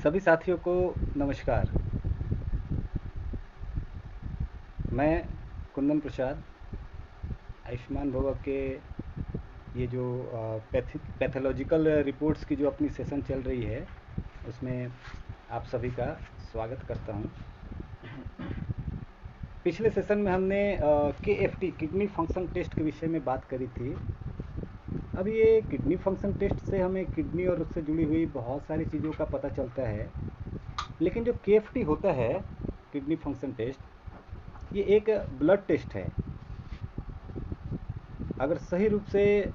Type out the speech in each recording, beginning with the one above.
सभी साथियों को नमस्कार। मैं कुंदन प्रसाद आयुष्मान भव के ये जो पैथोलॉजिकल रिपोर्ट्स की जो अपनी सेशन चल रही है उसमें आप सभी का स्वागत करता हूँ। पिछले सेशन में हमने KFT किडनी फंक्शन टेस्ट के विषय में बात करी थी। अब ये किडनी फंक्शन टेस्ट से हमें किडनी और उससे जुड़ी हुई बहुत सारी चीज़ों का पता चलता है, लेकिन जो KFT होता है किडनी फंक्शन टेस्ट, ये एक ब्लड टेस्ट है। अगर सही रूप से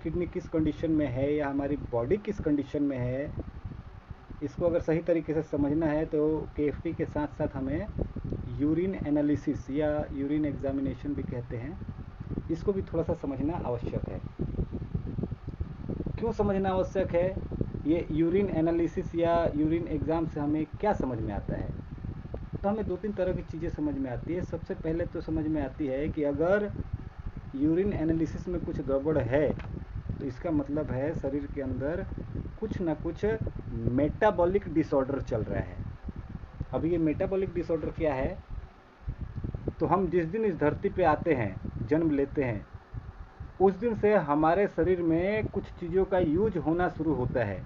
किडनी किस कंडीशन में है या हमारी बॉडी किस कंडीशन में है, इसको अगर सही तरीके से समझना है तो KFT के साथ साथ हमें यूरिन एनालिसिस या यूरिन एग्जामिनेशन भी कहते हैं, इसको भी थोड़ा सा समझना आवश्यक है। क्यों समझना आवश्यक है? ये यूरिन एनालिसिस या यूरिन एग्ज़ाम से हमें क्या समझ में आता है? तो हमें दो तीन तरह की चीज़ें समझ में आती है। सबसे पहले तो समझ में आती है कि अगर यूरिन एनालिसिस में कुछ गड़बड़ है तो इसका मतलब है शरीर के अंदर कुछ ना कुछ मेटाबॉलिक डिसऑर्डर चल रहा है। अब ये मेटाबॉलिक डिसऑर्डर क्या है? तो हम जिस दिन इस धरती पे आते हैं, जन्म लेते हैं, उस दिन से हमारे शरीर में कुछ चीज़ों का यूज होना शुरू होता है,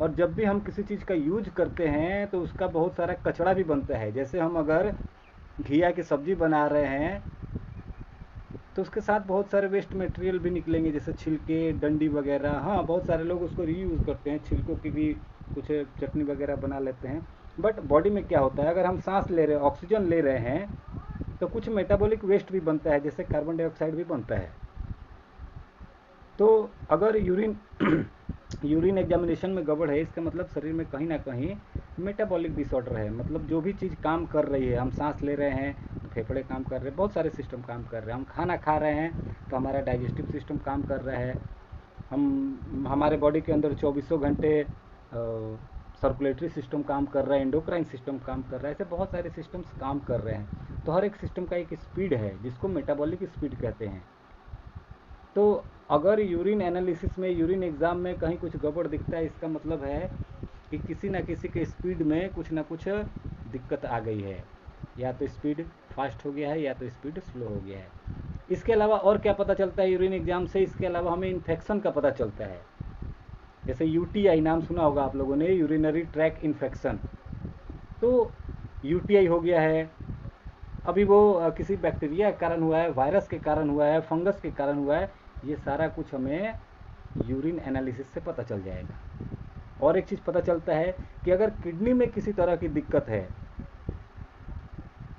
और जब भी हम किसी चीज़ का यूज करते हैं तो उसका बहुत सारा कचरा भी बनता है। जैसे हम अगर घिया की सब्ज़ी बना रहे हैं तो उसके साथ बहुत सारे वेस्ट मटेरियल भी निकलेंगे, जैसे छिलके, डंडी वगैरह। हाँ, बहुत सारे लोग उसको रीयूज़ करते हैं, छिलकों की भी कुछ चटनी वगैरह बना लेते हैं। बट बॉडी में क्या होता है, अगर हम सांस ले रहे हैं, ऑक्सीजन ले रहे हैं, तो कुछ मेटाबॉलिक वेस्ट भी बनता है, जैसे कार्बन डाइऑक्साइड भी बनता है। तो अगर यूरिन एग्जामिनेशन में गड़बड़ है, इसका मतलब शरीर में कहीं ना कहीं मेटाबॉलिक डिसऑर्डर है। मतलब जो भी चीज़ काम कर रही है, हम सांस ले रहे हैं तो फेफड़े काम कर रहे हैं, बहुत सारे सिस्टम काम कर रहे हैं। हम खाना खा रहे हैं तो हमारा डाइजेस्टिव सिस्टम काम कर रहा है। हमारे बॉडी के अंदर 24 घंटे सर्कुलेटरी सिस्टम काम कर रहा है, एंडोक्राइन सिस्टम काम कर रहा है, ऐसे बहुत सारे सिस्टम्स काम कर रहे हैं। तो हर एक सिस्टम का एक स्पीड है जिसको मेटाबॉलिक स्पीड कहते हैं। तो अगर यूरिन एनालिसिस में, यूरिन एग्ज़ाम में कहीं कुछ गड़बड़ दिखता है, इसका मतलब है कि किसी न किसी के स्पीड में कुछ ना कुछ दिक्कत आ गई है। या तो स्पीड फास्ट हो गया है या तो स्पीड स्लो हो गया है। इसके अलावा और क्या पता चलता है यूरिन एग्ज़ाम से? इसके अलावा हमें इन्फेक्शन का पता चलता है। जैसे UTI नाम सुना होगा आप लोगों ने, यूरिनरी ट्रैक इन्फेक्शन। तो UTI हो गया है, अभी वो किसी बैक्टीरिया के कारण हुआ है, वायरस के कारण हुआ है, फंगस के कारण हुआ है, ये सारा कुछ हमें यूरिन एनालिसिस से पता चल जाएगा। और एक चीज़ पता चलता है कि अगर किडनी में किसी तरह की दिक्कत है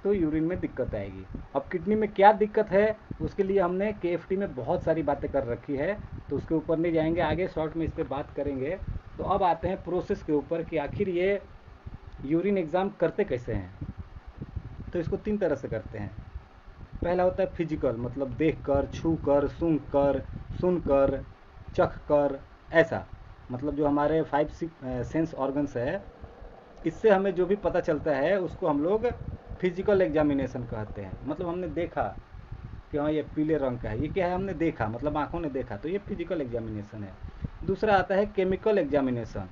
तो यूरिन में दिक्कत आएगी। अब किडनी में क्या दिक्कत है, उसके लिए हमने KFT में बहुत सारी बातें कर रखी है, तो उसके ऊपर नहीं जाएंगे, आगे शॉर्ट में इस पर बात करेंगे। तो अब आते हैं प्रोसेस के ऊपर कि आखिर ये यूरिन एग्ज़ाम करते कैसे हैं। तो इसको तीन तरह से करते हैं। पहला होता है फिजिकल, मतलब देख कर, छू कर, सूंघ कर, सुन कर, चख कर, ऐसा। मतलब जो हमारे 5 सेंस ऑर्गन्स है, इससे हमें जो भी पता चलता है उसको हम लोग फिजिकल एग्जामिनेशन कहते हैं। मतलब हमने देखा कि हाँ ये पीले रंग का है, ये क्या है, हमने देखा, मतलब आंखों ने देखा, तो ये फिजिकल एग्जामिनेशन है। दूसरा आता है केमिकल एग्जामिनेशन,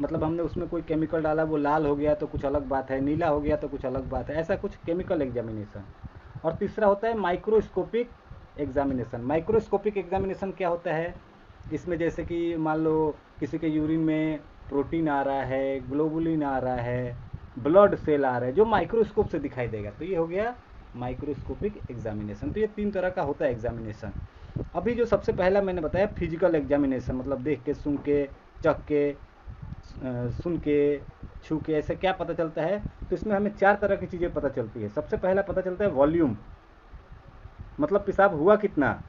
मतलब हमने उसमें कोई केमिकल डाला, वो लाल हो गया तो कुछ अलग बात है, नीला हो गया तो कुछ अलग बात है, ऐसा कुछ केमिकल एग्जामिनेशन। और तीसरा होता है माइक्रोस्कोपिक एग्जामिनेशन। माइक्रोस्कोपिक एग्जामिनेशन क्या होता है? इसमें जैसे कि मान लो किसी के यूरिन में प्रोटीन आ रहा है, ग्लोबुलिन आ रहा है, ब्लड सेल आ रहा है, जो माइक्रोस्कोप से दिखाई देगा, तो ये हो गया माइक्रोस्कोपिक एग्जामिनेशन। तो ये तीन तरह का होता है एग्जामिनेशन। अभी जो सबसे पहला मैंने बताया फिजिकल एग्जामिनेशन, मतलब देख के, सुन के, चख के, सुन के, छू के, ऐसे क्या पता चलता है? तो इसमें हमें चार तरह की चीज़ें पता चलती है। सबसे पहला पता चलता है वॉल्यूम, मतलब पेशाब हुआ कितना।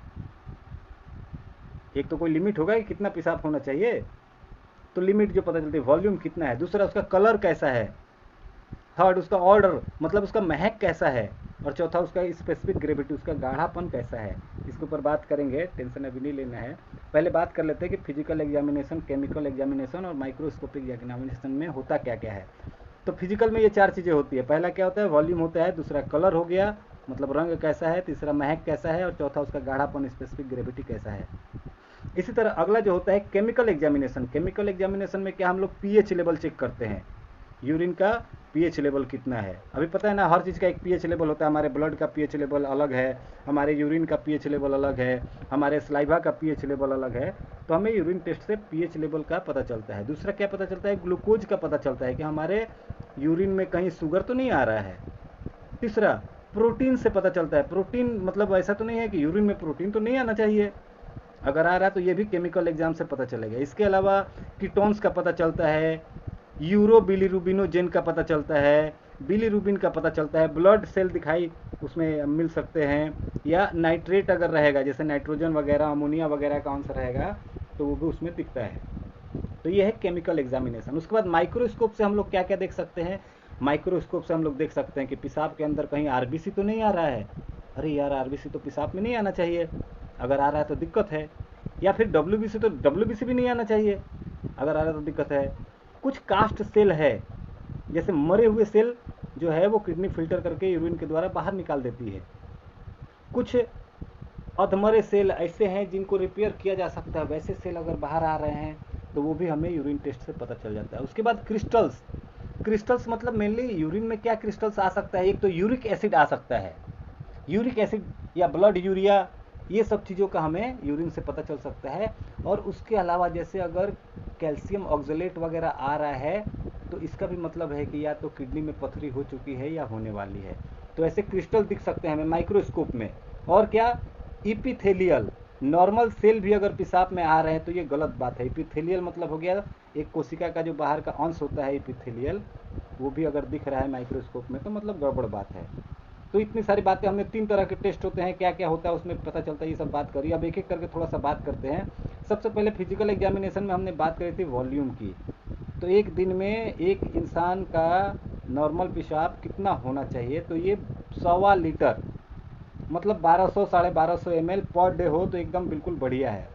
एक तो कोई लिमिट होगा कि कितना पेशाब होना चाहिए, तो लिमिट जो पता चलती है, वॉल्यूम कितना है। दूसरा उसका कलर कैसा है। थर्ड उसका ऑर्डर, मतलब उसका महक कैसा है। और चौथा उसका स्पेसिफिक ग्रेविटी, उसका गाढ़ापन कैसा है। इसके ऊपर बात करेंगे, टेंशन अभी नहीं लेना है। पहले बात कर लेते हैं कि फिजिकल एग्जामिनेशन, केमिकल एग्जामिनेशन और माइक्रोस्कोपिक एग्जामिनेशन में होता क्या क्या है। तो फिजिकल में ये चार चीज़ें होती है। पहला क्या होता है? वॉल्यूम होता है। दूसरा कलर हो गया, मतलब रंग कैसा है। तीसरा महक कैसा है। और चौथा उसका गाढ़ापन, स्पेसिफिक ग्रेविटी कैसा है। इसी तरह अगला जो होता है केमिकल एग्जामिनेशन। केमिकल एग्जामिनेशन में क्या हम लोग पीएच लेवल चेक करते हैं, यूरिन का पीएच लेवल कितना है। अभी पता है ना, हर चीज़ का एक पीएच लेवल होता है। हमारे ब्लड का पीएच लेवल अलग है, हमारे यूरिन का पीएच लेवल अलग है, हमारे स्लाइवा का पीएच लेवल अलग है। तो हमें यूरिन टेस्ट से पीएच लेवल का पता चलता है। दूसरा क्या पता चलता है, ग्लूकोज का पता चलता है कि हमारे यूरिन में कहीं शुगर तो नहीं आ रहा है। तीसरा प्रोटीन से पता चलता है। प्रोटीन मतलब ऐसा तो नहीं है कि यूरिन में प्रोटीन तो नहीं आना चाहिए, अगर आ रहा है तो ये भी केमिकल एग्जाम से पता चलेगा। इसके अलावा कीटोन्स का पता चलता है, यूरो बिलीरुबिनोजेन का पता चलता है, बिलीरुबिन का पता चलता है, ब्लड सेल दिखाई उसमें मिल सकते हैं, या नाइट्रेट अगर रहेगा जैसे नाइट्रोजन वगैरह अमोनिया वगैरह का आंसर रहेगा तो वो भी उसमें दिखता है। तो ये है केमिकल एग्जामिनेशन। उसके बाद माइक्रोस्कोप से हम लोग क्या क्या देख सकते हैं। माइक्रोस्कोप से हम लोग देख सकते हैं कि पेशाब के अंदर कहीं आरबीसी तो नहीं आ रहा है। अरे यार, आरबीसी तो पेशाब में नहीं आना चाहिए, अगर आ रहा है तो दिक्कत है। या फिर डब्ल्यूबीसी, तो डब्ल्यूबीसी भी नहीं आना चाहिए, अगर आ रहा है तो दिक्कत है। कुछ कास्ट सेल है, जैसे मरे हुए सेल जो है वो किडनी फिल्टर करके यूरिन के द्वारा बाहर निकाल देती है। कुछ अधमरे सेल ऐसे हैं जिनको रिपेयर किया जा सकता है, वैसे सेल अगर बाहर आ रहे हैं तो वो भी हमें यूरिन टेस्ट से पता चल जाता है। उसके बाद क्रिस्टल्स। क्रिस्टल्स मतलब मेनली यूरिन में क्या क्रिस्टल्स आ सकता है, एक तो यूरिक एसिड आ सकता है, यूरिक एसिड या ब्लड यूरिया, ये सब चीज़ों का हमें यूरिन से पता चल सकता है। और उसके अलावा जैसे अगर कैल्शियम ऑक्सलेट वगैरह आ रहा है तो इसका भी मतलब है कि या तो किडनी में पथरी हो चुकी है या होने वाली है। तो ऐसे क्रिस्टल दिख सकते हैं हमें माइक्रोस्कोप में। और क्या, इपिथेलियल, नॉर्मल सेल भी अगर पेशाब में आ रहे हैं तो ये गलत बात है। इपिथेलियल मतलब हो गया एक कोशिका का जो बाहर का अंश होता है इपिथेलियल, वो भी अगर दिख रहा है माइक्रोस्कोप में तो मतलब गड़बड़ बात है। तो इतनी सारी बातें, हमने 3 तरह के टेस्ट होते हैं, क्या क्या होता है उसमें पता चलता है, ये सब बात करी। अब एक एक करके थोड़ा सा बात करते हैं। सबसे पहले फिजिकल एग्जामिनेशन में हमने बात करी थी वॉल्यूम की। तो एक दिन में एक इंसान का नॉर्मल पेशाब कितना होना चाहिए, तो ये 1.25 लीटर मतलब 1200 1250 ml पर डे हो तो एकदम बिल्कुल बढ़िया है।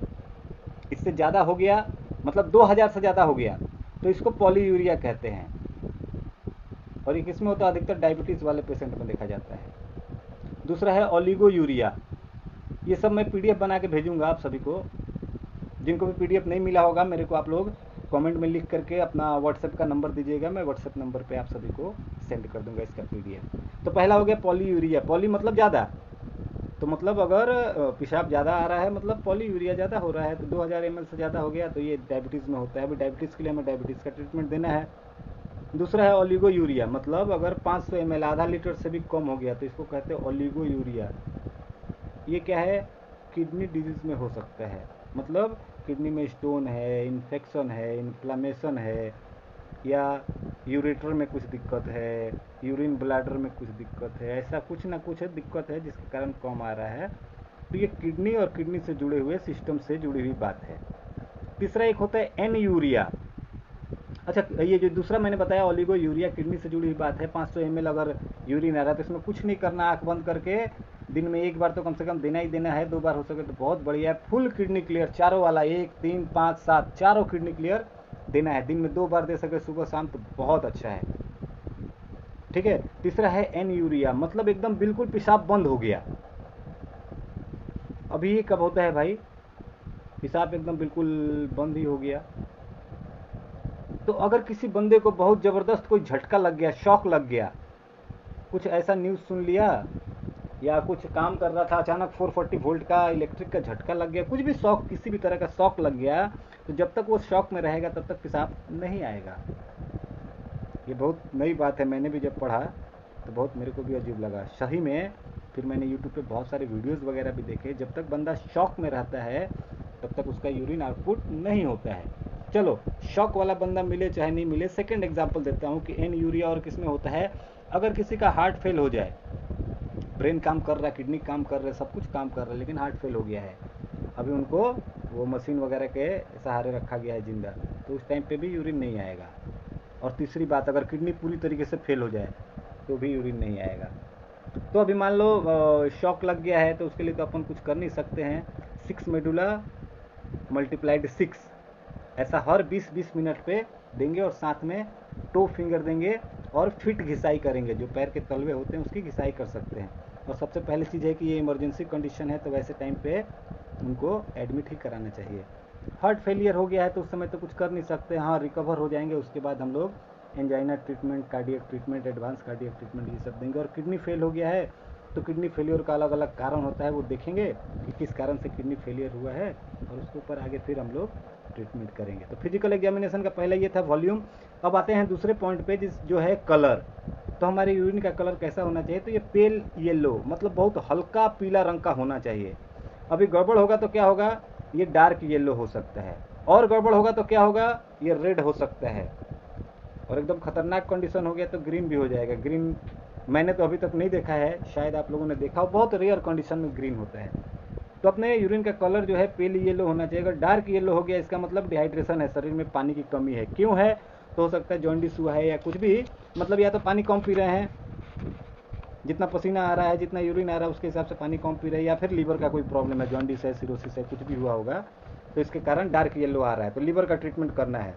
इससे ज़्यादा हो गया मतलब 2000 से ज़्यादा हो गया तो इसको पॉलीयूरिया कहते हैं। और ये किसमें होता है, अधिकतर डायबिटीज़ वाले पेशेंट में देखा जाता है। दूसरा है ओलिगो यूरिया। ये सब मैं पीडीएफ बना के भेजूंगा आप सभी को। जिनको भी पीडीएफ नहीं मिला होगा मेरे को आप लोग कमेंट में लिख करके अपना व्हाट्सएप का नंबर दीजिएगा, मैं व्हाट्सएप नंबर पे आप सभी को सेंड कर दूंगा इसका पीडीएफ। तो पहला हो गया पॉलीयूरिया। पॉली मतलब ज़्यादा, तो मतलब अगर पेशाब ज़्यादा आ रहा है मतलब पॉलीयूरिया ज़्यादा हो रहा है। तो 2000 ml से ज़्यादा हो गया तो ये डायबिटीज़ में होता है। अभी डायबिटीज़ के लिए हमें डायबिटीज़ का ट्रीटमेंट देना है। दूसरा है ओलिगो यूरिया, मतलब अगर 500 ml आधा लीटर से भी कम हो गया तो इसको कहते हैं ओलिगो यूरिया। ये क्या है, किडनी डिजीज़ में हो सकता है, मतलब किडनी में स्टोन है, इन्फेक्शन है, इन्फ्लामेशन है, या यूरेटर में कुछ दिक्कत है, यूरिन ब्लैडर में कुछ दिक्कत है, ऐसा कुछ ना कुछ है दिक्कत है जिसके कारण कम आ रहा है। तो ये किडनी और किडनी से जुड़े हुए सिस्टम से जुड़ी हुई बात है। तीसरा एक होता है एन यूरिया। अच्छा, ये जो दूसरा मैंने बताया ओलिगो यूरिया किडनी से जुड़ी हुई बात है। 500 ml अगर यूरिन आ रहा है तो इसमें कुछ नहीं करना, आंख बंद करके दिन में एक बार तो कम से कम देना ही देना है, 2 बार हो सके तो बहुत बढ़िया है। फुल किडनी क्लियर चारों वाला, 1 3 5 7 चारों किडनी क्लियर देना है। दिन में 2 बार दे सके सुबह शाम तो बहुत अच्छा है। ठीक है। तीसरा है एन यूरिया, मतलब एकदम बिल्कुल पेशाब बंद हो गया। अभी ये कब होता है भाई, पेशाब एकदम बिल्कुल बंद ही हो गया। तो अगर किसी बंदे को बहुत ज़बरदस्त कोई झटका लग गया, शॉक लग गया, कुछ ऐसा न्यूज़ सुन लिया या कुछ काम कर रहा था अचानक 440 वोल्ट का इलेक्ट्रिक का झटका लग गया, कुछ भी शॉक, किसी भी तरह का शॉक लग गया, तो जब तक वो शॉक में रहेगा तब तक पेशाब नहीं आएगा। ये बहुत नई बात है, मैंने भी जब पढ़ा तो बहुत मेरे को भी अजीब लगा सही में। फिर मैंने यूट्यूब पे बहुत सारे वीडियोस वगैरह भी देखे, जब तक बंदा शॉक में रहता है तब तक उसका यूरिन आउटपुट नहीं होता है। चलो, शॉक वाला बंदा मिले चाहे नहीं मिले, सेकंड एग्जांपल देता हूँ कि एन यूरिया और किस में होता है। अगर किसी का हार्ट फेल हो जाए, ब्रेन काम कर रहा है, किडनी काम कर रहा है, सब कुछ काम कर रहा है, लेकिन हार्ट फेल हो गया है, अभी उनको वो मशीन वगैरह के सहारे रखा गया है जिंदा, तो उस टाइम पे भी यूरिन नहीं आएगा। और तीसरी बात, अगर किडनी पूरी तरीके से फेल हो जाए तो भी यूरिन नहीं आएगा। तो अभी मान लो शॉक लग गया है तो उसके लिए तो अपन कुछ कर नहीं सकते हैं। 6 मेडुला मल्टीप्लाइड 6 ऐसा हर 20-20 मिनट पे देंगे, और साथ में टो फिंगर देंगे और फिट घिसाई करेंगे, जो पैर के तलवे होते हैं उसकी घिसाई कर सकते हैं। और सबसे पहली चीज़ है कि ये इमरजेंसी कंडीशन है, तो वैसे टाइम पे उनको एडमिट ही कराना चाहिए। हार्ट फेलियर हो गया है तो उस समय तो कुछ कर नहीं सकते, हाँ रिकवर हो जाएंगे, उसके बाद हम लोग angina treatment, cardiac treatment, advance cardiac treatment ये सब देंगे। और किडनी फेल हो गया है तो किडनी फेलियर का अलग अलग कारण होता है, वो देखेंगे कि किस कारण से किडनी फेलियर हुआ है और उसके ऊपर आगे फिर हम लोग ट्रीटमेंट करेंगे। तो फिजिकल एग्जामिनेशन का पहला ये था वॉल्यूम। अब आते हैं दूसरे पॉइंट पे जो है कलर। तो हमारे यूरिन का कलर कैसा होना चाहिए? तो ये पेल येलो, मतलब बहुत हल्का पीला रंग का होना चाहिए। अभी गड़बड़ होगा तो क्या होगा? ये डार्क येलो हो सकता है, और गड़बड़ होगा तो क्या होगा? ये रेड हो सकता है, और एकदम खतरनाक कंडीशन हो गया तो ग्रीन भी हो जाएगा। ग्रीन मैंने तो अभी तक नहीं देखा है, शायद आप लोगों ने देखा हो, बहुत रेयर कंडीशन में ग्रीन होता है। तो अपने यूरिन का कलर जो है पेल येलो होना चाहिए। अगर डार्क येलो हो गया इसका मतलब डिहाइड्रेशन है, शरीर में पानी की कमी है। क्यों है? तो हो सकता है जॉन्डिस हुआ है या कुछ भी, मतलब या तो पानी कम पी रहे हैं, जितना पसीना आ रहा है, जितना यूरिन आ रहा है उसके हिसाब से पानी कम पी रहे हैं, या फिर लीवर का कोई प्रॉब्लम है, जॉन्डिस है, सिरोसिस है, कुछ भी हुआ होगा तो इसके कारण डार्क येलो आ रहा है, तो लीवर का ट्रीटमेंट करना है।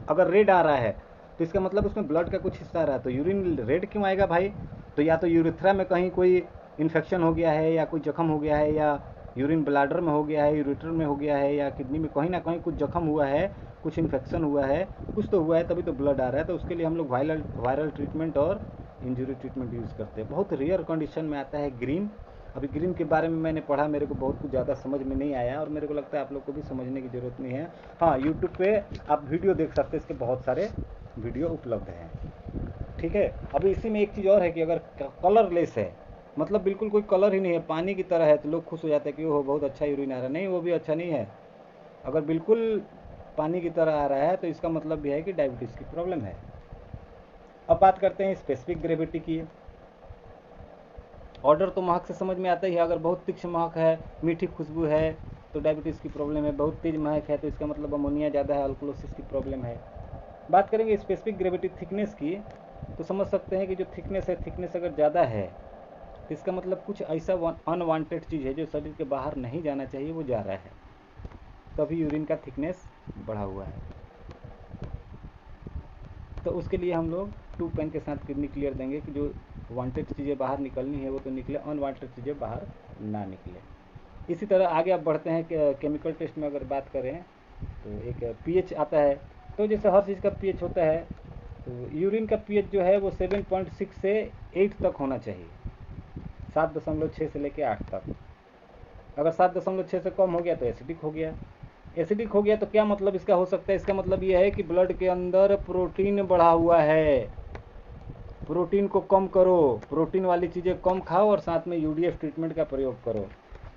अगर रेड आ रहा है तो इसका मतलब उसमें ब्लड का कुछ हिस्सा आ रहा है। तो यूरिन रेड क्यों आएगा भाई? तो या तो यूरिथ्रा में कहीं कोई इन्फेक्शन हो गया है, या कोई जख्म हो गया है, या यूरिन ब्लाडर में हो गया है, यूरिटर में हो गया है, या किडनी में कहीं ना कहीं कुछ जख्म हुआ है, कुछ इन्फेक्शन हुआ है, कुछ तो हुआ है, तभी तो ब्लड आ रहा है। तो उसके लिए हम लोग वायरल ट्रीटमेंट और इंजरी ट्रीटमेंट यूज़ करते हैं। बहुत रेयर कंडीशन में आता है ग्रीन। अभी ग्रीन के बारे में मैंने पढ़ा, मेरे को बहुत कुछ ज़्यादा समझ में नहीं आया, और मेरे को लगता है आप लोग को भी समझने की ज़रूरत नहीं है। हाँ, यूट्यूब पे आप वीडियो देख सकते हैं, इसके बहुत सारे वीडियो उपलब्ध हैं। ठीक है। अभी इसी में एक चीज़ और है कि अगर कलरलेस है, मतलब बिल्कुल कोई कलर ही नहीं है, पानी की तरह है, तो लोग खुश हो जाते हैं कि ओह बहुत अच्छा यूरिन आ रहा है। नहीं, वो भी अच्छा नहीं है। अगर बिल्कुल पानी की तरह आ रहा है तो इसका मतलब भी है कि डायबिटीज़ की प्रॉब्लम है। अब बात करते हैं स्पेसिफिक ग्रेविटी की। ऑर्डर तो महक से समझ में आता ही है। अगर बहुत तीक्ष्ण महक है, मीठी खुशबू है, तो डायबिटीज़ की प्रॉब्लम है। बहुत तेज महक है तो इसका मतलब अमोनिया ज़्यादा है, अल्कोलोसिस की प्रॉब्लम है। बात करेंगे स्पेसिफिक ग्रेविटी थिकनेस की, तो समझ सकते हैं कि जो थिकनेस है, थिकनेस अगर ज़्यादा है तो इसका मतलब कुछ ऐसा अनवांटेड चीज़ है जो शरीर के बाहर नहीं जाना चाहिए, वो जा रहा है, तभी यूरिन का थिकनेस बढ़ा हुआ है। तो उसके लिए हम लोग 2 पेन के साथ किडनी क्लियर देंगे कि जो वांटेड चीज़ें बाहर निकलनी है वो तो निकले, अनवांटेड चीज़ें बाहर ना निकले। इसी तरह आगे आप बढ़ते हैं कि केमिकल टेस्ट में अगर बात करें तो एक पीएच आता है। तो जैसे हर चीज़ का पीएच होता है, तो यूरिन का पीएच जो है वो 7.6 से 8 तक होना चाहिए, 7.6 से लेकर 8 तक। अगर 7.6 से कम हो गया तो एसिडिक हो गया। एसिडिक हो गया तो क्या मतलब इसका हो सकता है? इसका मतलब ये है कि ब्लड के अंदर प्रोटीन बढ़ा हुआ है। प्रोटीन को कम करो, प्रोटीन वाली चीज़ें कम खाओ, और साथ में यूडीएफ ट्रीटमेंट का प्रयोग करो।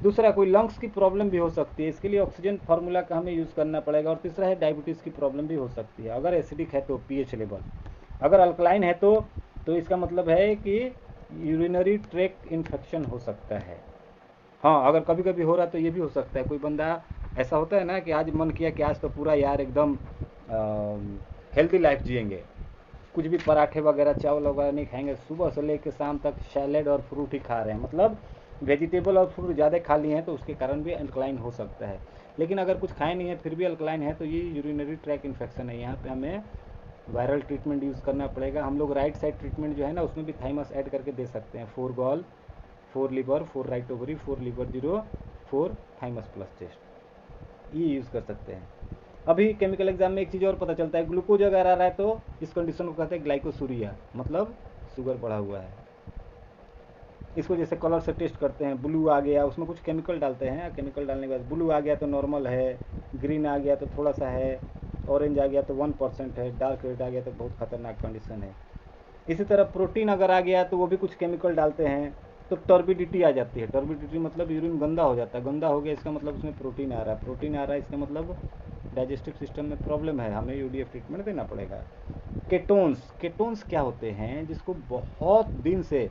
दूसरा, कोई लंग्स की प्रॉब्लम भी हो सकती है, इसके लिए ऑक्सीजन फार्मूला का हमें यूज़ करना पड़ेगा। और तीसरा है डायबिटीज़ की प्रॉब्लम भी हो सकती है। अगर एसिडिक है तो पीएच लेवल, अगर अल्कलाइन है तो इसका मतलब है कि यूरिनरी ट्रैक्ट इन्फेक्शन हो सकता है। हाँ, अगर कभी कभी हो रहा तो ये भी हो सकता है, कोई बंदा ऐसा होता है ना कि आज मन किया कि आज तो पूरा यार एकदम हेल्दी लाइफ जिएंगे, कुछ भी पराठे वगैरह चावल वगैरह नहीं खाएंगे, सुबह से लेकर शाम तक सैलेड और फ्रूट ही खा रहे हैं, मतलब वेजिटेबल और फ्रूट ज़्यादा खा लिए हैं, तो उसके कारण भी अल्कलाइन हो सकता है। लेकिन अगर कुछ खाए नहीं है फिर भी अल्कलाइन है तो ये यूरिनरी ट्रैक इन्फेक्शन है। यहाँ पे हमें वायरल ट्रीटमेंट यूज़ करना पड़ेगा। हम लोग राइट साइड ट्रीटमेंट जो है ना उसमें भी थाइमस ऐड करके दे सकते हैं। 4 gall, 4 liver, 4 right ovary, 4 liver 0, 4 thymus plus test, ये यूज़ कर सकते हैं। अभी केमिकल एग्जाम में एक चीज़ और पता चलता है, ग्लूकोज अगर आ रहा है तो इस कंडीशन को कहते हैं ग्लाइकोसूरिया, मतलब शुगर बढ़ा हुआ है। इसको जैसे कलर से टेस्ट करते हैं, ब्लू आ गया, उसमें कुछ केमिकल डालते हैं, केमिकल डालने के बाद ब्लू आ गया तो नॉर्मल है, ग्रीन आ गया तो थोड़ा सा है, ऑरेंज आ गया तो 1% है, डार्क रेड आ गया तो बहुत खतरनाक कंडीशन है। इसी तरह प्रोटीन अगर आ गया तो वो भी कुछ केमिकल डालते हैं, तो टर्बिडिटी आ जाती है। टर्बिडिटी मतलब यूरिन गंदा हो जाता है। गंदा हो गया इसका मतलब उसमें प्रोटीन आ रहा है, प्रोटीन आ रहा है इसका मतलब डाइजेस्टिव सिस्टम में प्रॉब्लम है, हमें यूडीएफ ट्रीटमेंट देना पड़ेगा। केटोन्स, केटोन्स क्या होते हैं? जिसको बहुत दिन से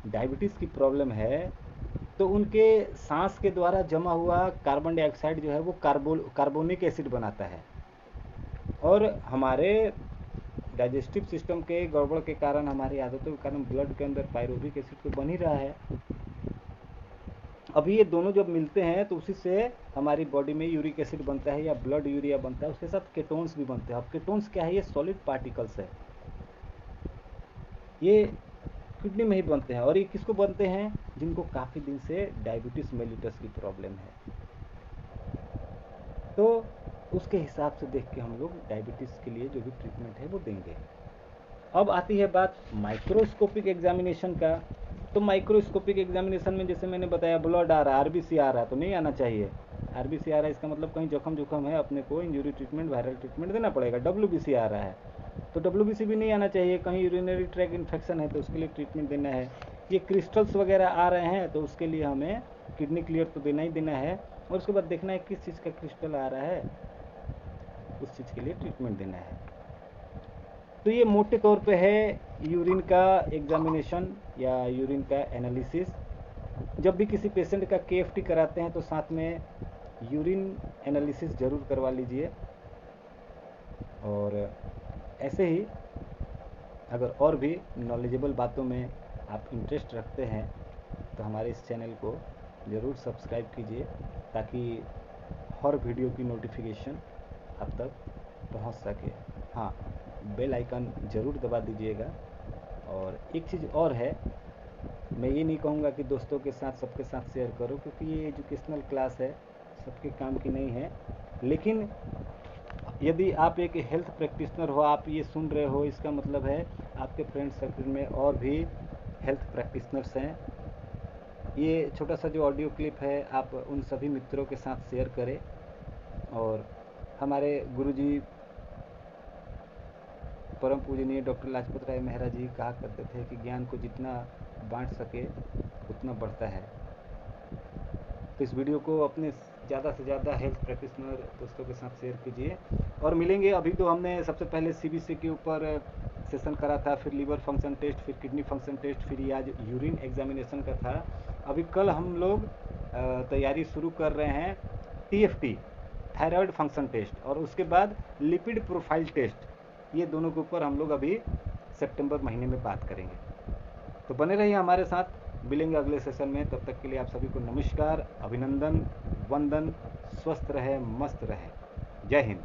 डायबिटीज़ की प्रॉब्लम है तो उनके सांस के द्वारा जमा हुआ कार्बन डाइऑक्साइड जो है वो कार्बोनिक एसिड बनाता है, और हमारे डाइजेस्टिव सिस्टम के गड़बड़ के कारण, हमारी आदतों के कारण ब्लड के अंदर पायरुविक एसिड तो बन ही रहा है। अभी ये दोनों जब मिलते हैं तो उसी से हमारी बॉडी में यूरिक एसिड बनता है या ब्लड यूरिया बनता है, उसके साथ केटोन्स भी बनते हैं। अब केटोन्स क्या है? ये सॉलिड पार्टिकल्स है। ये किडनी में ही बनते हैं। और ये किसको बनते हैं? जिनको काफ़ी दिन से डायबिटीज़ मेलिटस की प्रॉब्लम है। तो उसके हिसाब से देख के हम लोग डायबिटीज़ के लिए जो भी ट्रीटमेंट है वो देंगे। अब आती है बात माइक्रोस्कोपिक एग्जामिनेशन का। तो माइक्रोस्कोपिक एग्जामिनेशन में जैसे मैंने बताया, ब्लड आ रहा है, आरबीसी आ रहा है, तो नहीं आना चाहिए। आरबीसी आ रहा है इसका मतलब कहीं जोखम है, अपने को इंजरी ट्रीटमेंट, वायरल ट्रीटमेंट देना पड़ेगा। डब्ल्यूबीसी आ रहा है तो डब्ल्यूबीसी भी नहीं आना चाहिए। कहीं यूरिनरी ट्रैक इन्फेक्शन है तो उसके लिए ट्रीटमेंट देना है। ये क्रिस्टल्स वगैरह आ रहे हैं तो उसके लिए हमें किडनी क्लियर तो देना ही देना है। और उसके बाद देखना है किस चीज़ का क्रिस्टल आ रहा है, उस चीज़ के लिए ट्रीटमेंट देना है। तो ये मोटे तौर पे है यूरिन का एग्जामिनेशन या यूरिन का एनालिसिस। जब भी किसी पेशेंट का केएफटी कराते हैं तो साथ में यूरिन एनालिसिस ज़रूर करवा लीजिए। और ऐसे ही अगर और भी नॉलेजेबल बातों में आप इंटरेस्ट रखते हैं तो हमारे इस चैनल को ज़रूर सब्सक्राइब कीजिए, ताकि हर वीडियो की नोटिफिकेशन आप तक पहुंच सके। हाँ, बेल आइकन ज़रूर दबा दीजिएगा। और एक चीज़ और है, मैं ये नहीं कहूँगा कि दोस्तों के साथ सबके साथ शेयर करो, क्योंकि ये एजुकेशनल क्लास है, सबके काम की नहीं है। लेकिन यदि आप एक हेल्थ प्रैक्टिशनर हो, आप ये सुन रहे हो, इसका मतलब है आपके फ्रेंड सर्कल में और भी हेल्थ प्रैक्टिशनर्स हैं। ये छोटा सा जो ऑडियो क्लिप है आप उन सभी मित्रों के साथ शेयर करें। और हमारे गुरुजी परम पूजनीय डॉक्टर लाजपत राय मेहरा जी कहा करते थे कि ज्ञान को जितना बांट सके उतना बढ़ता है। तो इस वीडियो को अपने ज़्यादा से ज़्यादा हेल्थ प्रैक्टिशनर दोस्तों के साथ शेयर कीजिए। और मिलेंगे। अभी तो हमने सबसे पहले सीबीसी के ऊपर सेशन करा था, फिर लीवर फंक्शन टेस्ट, फिर किडनी फंक्शन टेस्ट, फिर आज यूरिन एग्जामिनेशन का था। अभी कल हम लोग तैयारी शुरू कर रहे हैं टीएफटी, थायराइड फंक्शन टेस्ट, और उसके बाद लिपिड प्रोफाइल टेस्ट। ये दोनों के ऊपर हम लोग अभी सितंबर महीने में बात करेंगे। तो बने रहिए हमारे साथ, मिलेंगे अगले सेशन में। तब तक के लिए आप सभी को नमस्कार, अभिनंदन, वंदन, स्वस्थ रहे, मस्त रहे। जय हिंद।